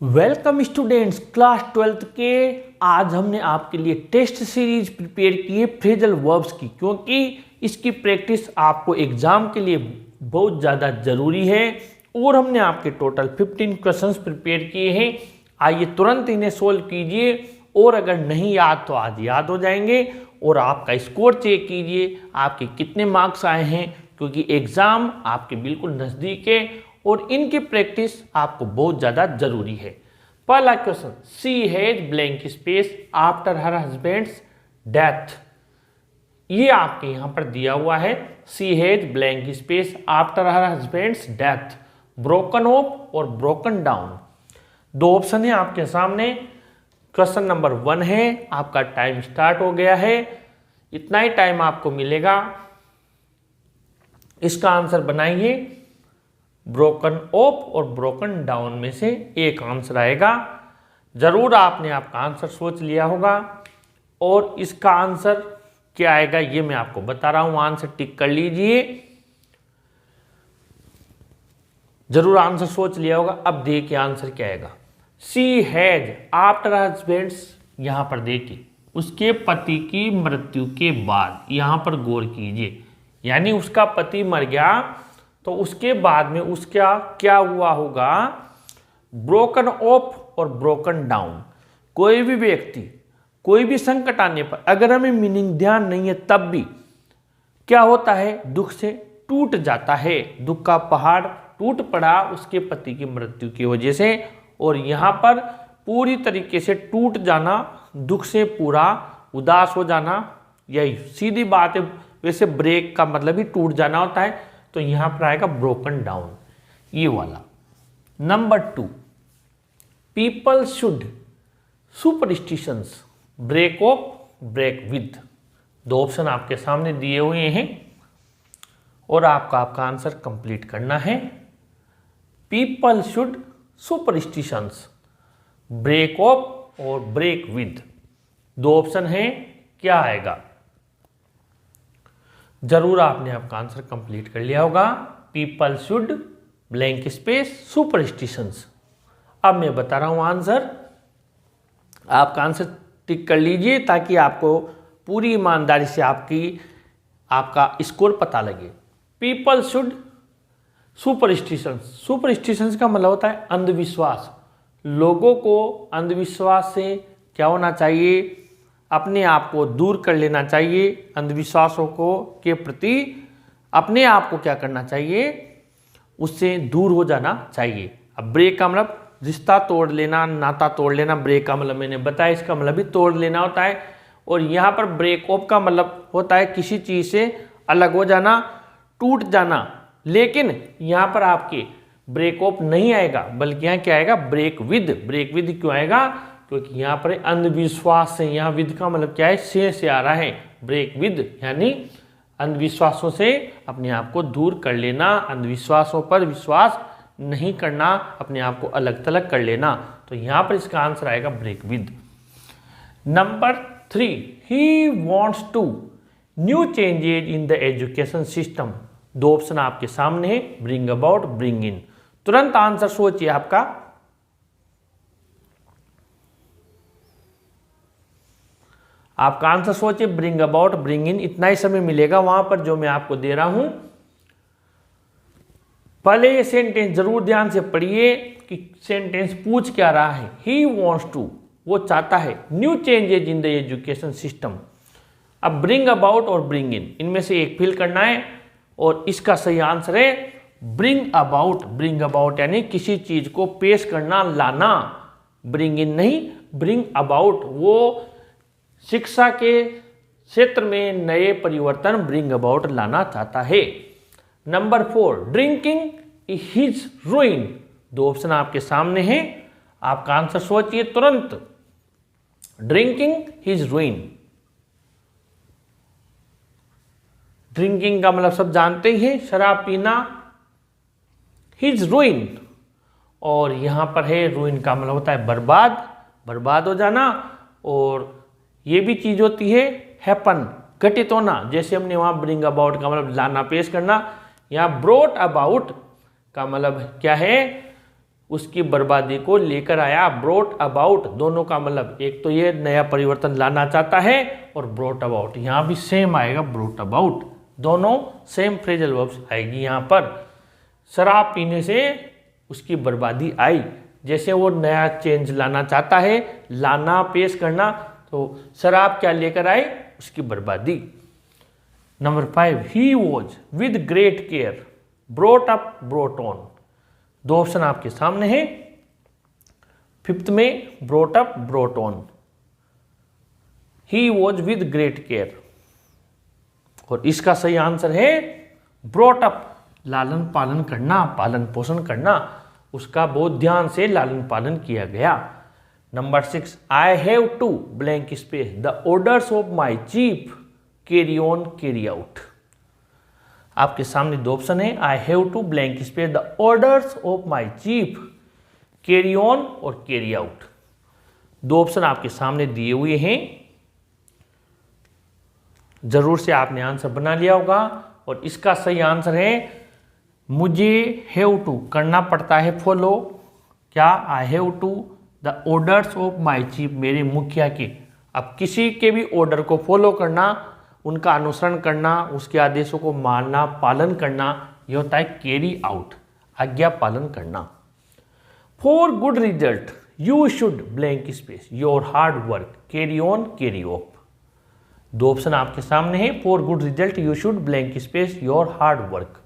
Welcome students class 12th के। आज हमने आपके लिए टेस्ट सीरीज प्रिपेयर की है फ्रेजल वर्ब्स की, क्योंकि इसकी प्रैक्टिस आपको एग्जाम के लिए बहुत ज़्यादा ज़रूरी है। और हमने आपके टोटल 15 क्वेश्चंस प्रिपेयर किए हैं। आइए तुरंत इन्हें सोल्व कीजिए, और अगर नहीं याद तो आज याद हो जाएंगे। और आपका स्कोर चेक कीजिए, आपके कितने मार्क्स आए हैं, क्योंकि एग्ज़ाम आपके बिल्कुल नज़दीक है और इनकी प्रैक्टिस आपको बहुत ज़्यादा जरूरी है। पहला question, she has blank space after her husband's death. ये आपके यहां पर दिया हुआ है, she has blank space after her husband's death, broken up और ब्रोकन डाउन। दो ऑप्शन है आपके सामने। क्वेश्चन नंबर 1 है, आपका टाइम स्टार्ट हो गया है। इतना ही टाइम आपको मिलेगा। इसका आंसर बनाइए। ब्रोकन अप और ब्रोकन डाउन में से एक आंसर आएगा। जरूर आपने आपका आंसर सोच लिया होगा, और इसका आंसर क्या आएगा ये मैं आपको बता रहा हूं। आंसर टिक कर लीजिए। जरूर आंसर सोच लिया होगा। अब देखिए आंसर क्या आएगा। शी हैज आफ्टर हस्बैंड्स, यहां पर देखिए उसके पति की मृत्यु के बाद, यहां पर गौर कीजिए, यानी उसका पति मर गया तो उसके बाद में उसका क्या हुआ होगा, ब्रोकन अप और ब्रोकन डाउन। कोई भी व्यक्ति कोई भी संकट आने पर अगर हमें मीनिंग ध्यान नहीं है तब भी क्या होता है, दुख से टूट जाता है। दुख का पहाड़ टूट पड़ा उसके पति की मृत्यु की वजह से। और यहाँ पर पूरी तरीके से टूट जाना, दुख से पूरा उदास हो जाना, यही सीधी बात है। वैसे ब्रेक का मतलब ही टूट जाना होता है, तो यहां पर आएगा ब्रोकन डाउन, ये वाला। Number 2, people should superstitions break up break with. दो ऑप्शन आपके सामने दिए हुए हैं और आपका आंसर कंप्लीट करना है। People should superstitions break up और ब्रेक विद। दो ऑप्शन है, क्या आएगा। जरूर आपने आपका आंसर कंप्लीट कर लिया होगा। People should blank space superstitions. अब मैं बता रहा हूं आंसर, आपका आंसर टिक कर लीजिए ताकि आपको पूरी ईमानदारी से आपका स्कोर पता लगे। पीपल शुड सुपरस्टिशंस, सुपरस्टिशंस का मतलब होता है अंधविश्वास। लोगों को अंधविश्वास से क्या होना चाहिए, अपने आप को दूर कर लेना चाहिए। अंधविश्वासों को के प्रति अपने आप को क्या करना चाहिए, उससे दूर हो जाना चाहिए। अब ब्रेक का मतलब रिश्ता तोड़ लेना, नाता तोड़ लेना। ब्रेक का मतलब मैंने बताया, इसका मतलब भी तोड़ लेना होता है। और यहाँ पर ब्रेक अप का मतलब होता है किसी चीज़ से अलग हो जाना, टूट जाना। लेकिन यहाँ पर आपके ब्रेक अप नहीं आएगा, बल्कि यहाँ क्या आएगा, ब्रेक विद। ब्रेक विद क्यों आएगा, क्योंकि यहाँ पर अंधविश्वास से, यहाँ विद का मतलब क्या है, से आ रहा है। ब्रेक विद यानी अंधविश्वासों से अपने आप को दूर कर लेना, अंधविश्वासों पर विश्वास नहीं करना, अपने आप को अलग थलग कर लेना। तो यहाँ पर इसका आंसर आएगा break with. Number 3, he wants to new changes in the education system. दो ऑप्शन आपके सामने है, ब्रिंग अबाउट ब्रिंग इन। तुरंत आंसर सोचिए आपका। आपका आंसर सोचिए, ब्रिंग अबाउट ब्रिंग इन। इतना ही समय मिलेगा वहां पर जो मैं आपको दे रहा हूं। पहले ये सेंटेंस जरूर ध्यान से पढ़िए कि सेंटेंस पूछ क्या रहा है। ही वॉन्ट्स टू, वो चाहता है, new changes in the education system. अब ब्रिंग अबाउट और ब्रिंग इन, इनमें से एक फिल करना है, और इसका सही आंसर है ब्रिंग अबाउट। ब्रिंग अबाउट यानी किसी चीज को पेश करना, लाना। ब्रिंग इन नहीं, ब्रिंग अबाउट। वो शिक्षा के क्षेत्र में नए परिवर्तन, ब्रिंग अबाउट लाना चाहता है। Number 4, drinking his रूइन। दो ऑप्शन आपके सामने हैं, आपका आंसर सोचिए तुरंत। ड्रिंकिंग हिज रूइन, ड्रिंकिंग का मतलब सब जानते ही हैं, शराब पीना। हिज रूइन, और यहां पर है रूइन का मतलब होता है बर्बाद, बर्बाद हो जाना। और ये भी चीज होती है हैपन, घटित होना। जैसे हमने वहां ब्रिंग अबाउट का मतलब लाना, पेश करना। यहाँ ब्रोट अबाउट का मतलब क्या है, उसकी बर्बादी को लेकर आया। ब्रोट अबाउट दोनों का मतलब एक तो ये नया परिवर्तन लाना चाहता है और ब्रोट अबाउट यहाँ भी सेम आएगा। ब्रोट अबाउट दोनों सेम फ्रेजल वर्ब्स आएगी यहाँ पर। शराब पीने से उसकी बर्बादी आई, जैसे वो नया चेंज लाना चाहता है, लाना पेश करना, तो शराब क्या लेकर आए, उसकी बर्बादी। Number 5 he was with great care brought up brought on. दो ऑप्शन आपके सामने हैं। 5th में brought up brought on, he was with great care, और इसका सही आंसर है ब्रोट अप, लालन पालन करना, पालन पोषण करना, उसका बहुत ध्यान से लालन पालन किया गया। Number 6 I have to blank space the orders of my chief carry on carry out. आपके सामने दो ऑप्शन है, I have to blank space the orders of my chief carry on और कैरी आउट। दो ऑप्शन आपके सामने दिए हुए हैं, जरूर से आपने आंसर बना लिया होगा। और इसका सही आंसर है मुझे हैव टू करना पड़ता है फॉलो, क्या, I have to the orders of my chief, मेरे मुखिया के। अब किसी के भी ऑर्डर को फॉलो करना, उनका अनुसरण करना, उसके आदेशों को मानना, पालन करना, यह होता है कैरी आउट, आज्ञा पालन करना। For good result you should blank space your hard work carry on carry off. दो ऑप्शन आपके सामने है, for good result you should blank space your hard work.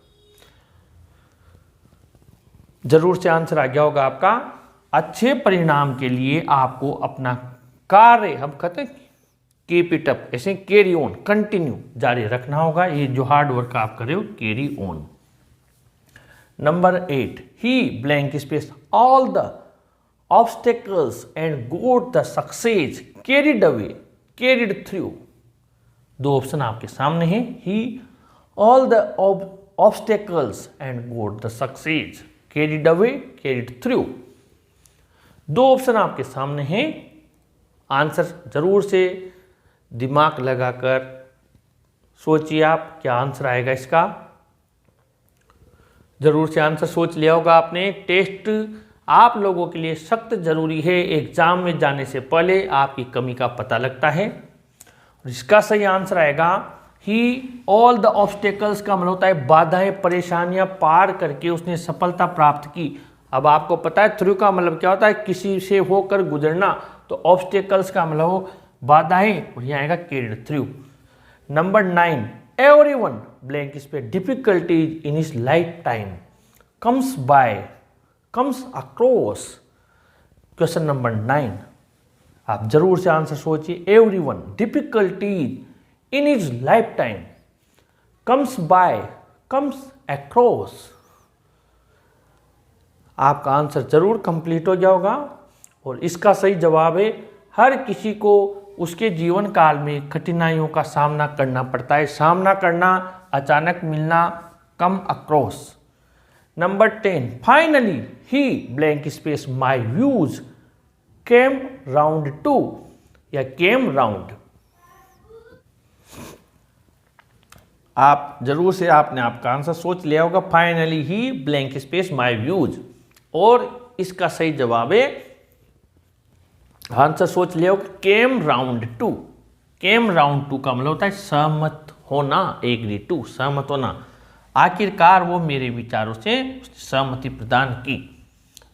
जरूर से आंसर आ गया होगा आपका। अच्छे परिणाम के लिए आपको अपना कार्य, हम कहते हैं कीप इट अप, ऐसे कैरी ऑन, कंटिन्यू, जारी रखना होगा। ये जो हार्ड वर्क आप कर रहे हो, कैरी ऑन। नंबर 8 ही blank space all the obstacles and got the success carried away carried through. दो ऑप्शन आपके सामने हैं, he all the obstacles and got the success carried away carried through. दो ऑप्शन आपके सामने हैं, आंसर जरूर से दिमाग लगाकर सोचिए आप क्या आंसर आएगा इसका। जरूर से आंसर सोच लिया होगा आपने। टेस्ट आप लोगों के लिए सख्त जरूरी है, एग्जाम में जाने से पहले आपकी कमी का पता लगता है। और इसका सही आंसर आएगा ही ऑल द ऑब्स्टेकल्स का मतलब होता है बाधाएं, परेशानियां पार करके उसने सफलता प्राप्त की। अब आपको पता है थ्रू का मतलब क्या होता है, किसी से होकर गुजरना, तो ऑब्स्टेकल्स का मतलब हो बाधाएं, और यहाँ आएगा carried through. Number 9 everyone blank space difficulties in his life time comes by comes across. Question number 9 आप जरूर से आंसर सोचिए। Everyone difficulties in his life time comes by comes across. आपका आंसर जरूर कंप्लीट हो जाएगा। और इसका सही जवाब है हर किसी को उसके जीवन काल में कठिनाइयों का सामना करना पड़ता है। सामना करना, अचानक मिलना, come across. Number 10 finally he blank space my views came round to, या केम राउंड। आप जरूर से आपने आपका आंसर सोच लिया होगा। Finally he blank space my views, और इसका सही जवाब है, आंसर सोच लिया होगा, came round to. Came round to का मतलब होता है सहमत होना, एग्री टू, सहमत होना। आखिरकार वो मेरे विचारों से सहमति प्रदान की।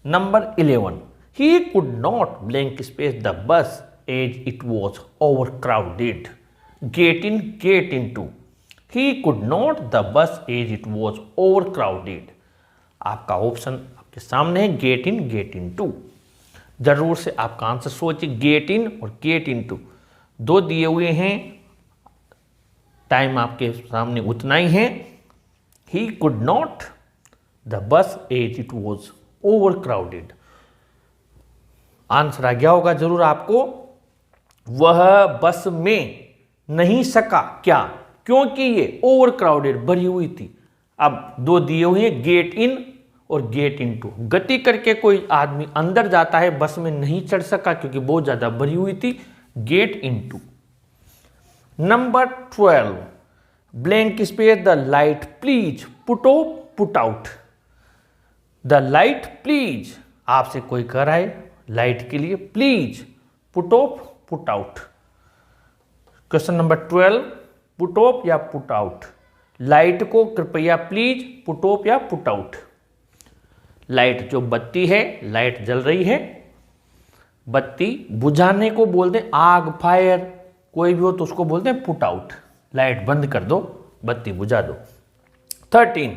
Number 11 he could not blank space the bus as it was overcrowded get into. He could not the bus as it was overcrowded. आपका ऑप्शन आपके सामने है, गेट इन टू। जरूर से आपका आंसर सोचिए। Get in और get in to दो दिए हुए हैं, टाइम आपके सामने उतना ही है। He could not the bus as it was overcrowded. Answer आ गया होगा जरूर आपको। वह बस में नहीं सका, क्या, क्योंकि ये ओवर क्राउडेड, भरी हुई थी। अब दो दिए हुए हैं, गेट इन और गेट इन टू। गति करके कोई आदमी अंदर जाता है, बस में नहीं चढ़ सका क्योंकि बहुत ज्यादा भरी हुई थी, get into. Number 12 blank space the light please put out. The light please, आपसे कोई कह रहा है लाइट के लिए please put off put out. Question number 12, put off या पुट आउट। लाइट को कृपया प्लीज पुट ऑफ या पुट आउट। लाइट जो बत्ती है, लाइट जल रही है, बत्ती बुझाने को बोलते हैं आग, फायर, कोई भी हो तो उसको बोलते हैं पुट आउट। लाइट बंद कर दो, बत्ती बुझा दो। 13,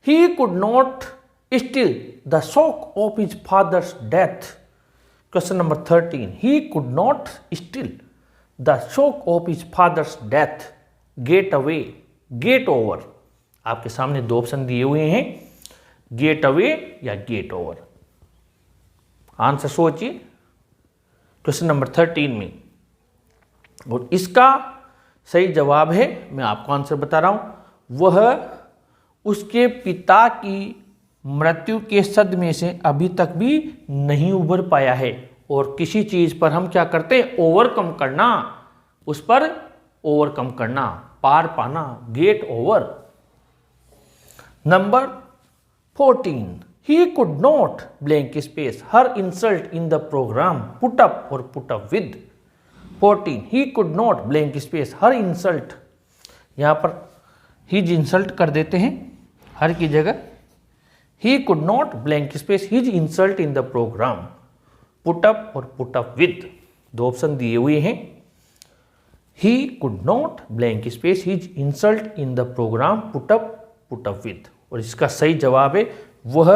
ही could not still the shock of his father's death. Question number 13, he could not still the shock of his father's death. Get away, get over. आपके सामने दो ऑप्शन दिए हुए हैं, गेट अवे या गेट ओवर। आंसर सोचिए question number 13 में, और इसका सही जवाब है, मैं आपको आंसर बता रहा हूं, वह उसके पिता की मृत्यु के सदमे से अभी तक भी नहीं उबर पाया है। और किसी चीज पर हम क्या करते हैं, ओवरकम करना, उस पर ओवरकम करना, पार पाना, get over. Number 14, he could not blank space her insult in the program put up or put up with। 14, he could not blank space her insult। यहां पर his insult कर देते हैं हर की जगह, he could not blank space his insult in the program put up और put up with। दो option दिए हुए हैं, he could not blank space his insult in the program put up with। और इसका सही जवाब है, वह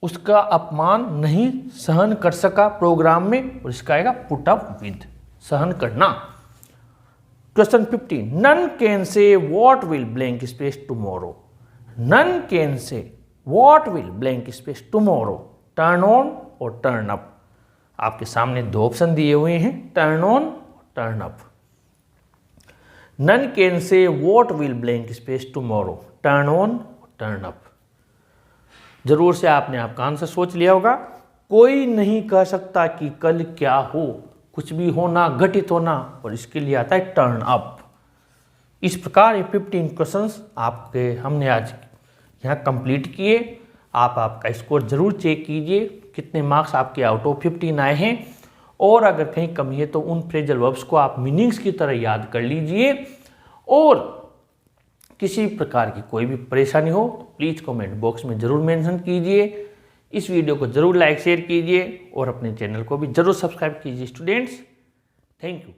उसका अपमान नहीं सहन कर सका प्रोग्राम में, और इसका आएगा पुट अप विद, सहन करना। Question 15, none can say what will blank space tomorrow. None can say what will blank space tomorrow, turn on और टर्न अप। आपके सामने दो ऑप्शन दिए हुए हैं, टर्न ऑन और turn up. None can say what will blank space tomorrow, turn on turn up. जरूर से आपने आपका आंसर सोच लिया होगा। कोई नहीं कह सकता कि कल क्या हो, कुछ भी होना, घटित होना, और इसके लिए आता है टर्न अप। इस प्रकार ये 15 क्वेश्चंस आपके हमने आज यहाँ कंप्लीट किए। आप आपका स्कोर जरूर चेक कीजिए, कितने मार्क्स आपके आउट ऑफ 15 आए हैं, और अगर कहीं कमी है तो उन फ्रेजल वर्ब्स को आप मीनिंग्स की तरह याद कर लीजिए। और किसी प्रकार की कोई भी परेशानी हो तो प्लीज़ कमेंट बॉक्स में ज़रूर मेंशन कीजिए। इस वीडियो को ज़रूर लाइक शेयर कीजिए और अपने चैनल को भी ज़रूर सब्सक्राइब कीजिए स्टूडेंट्स। Thank you.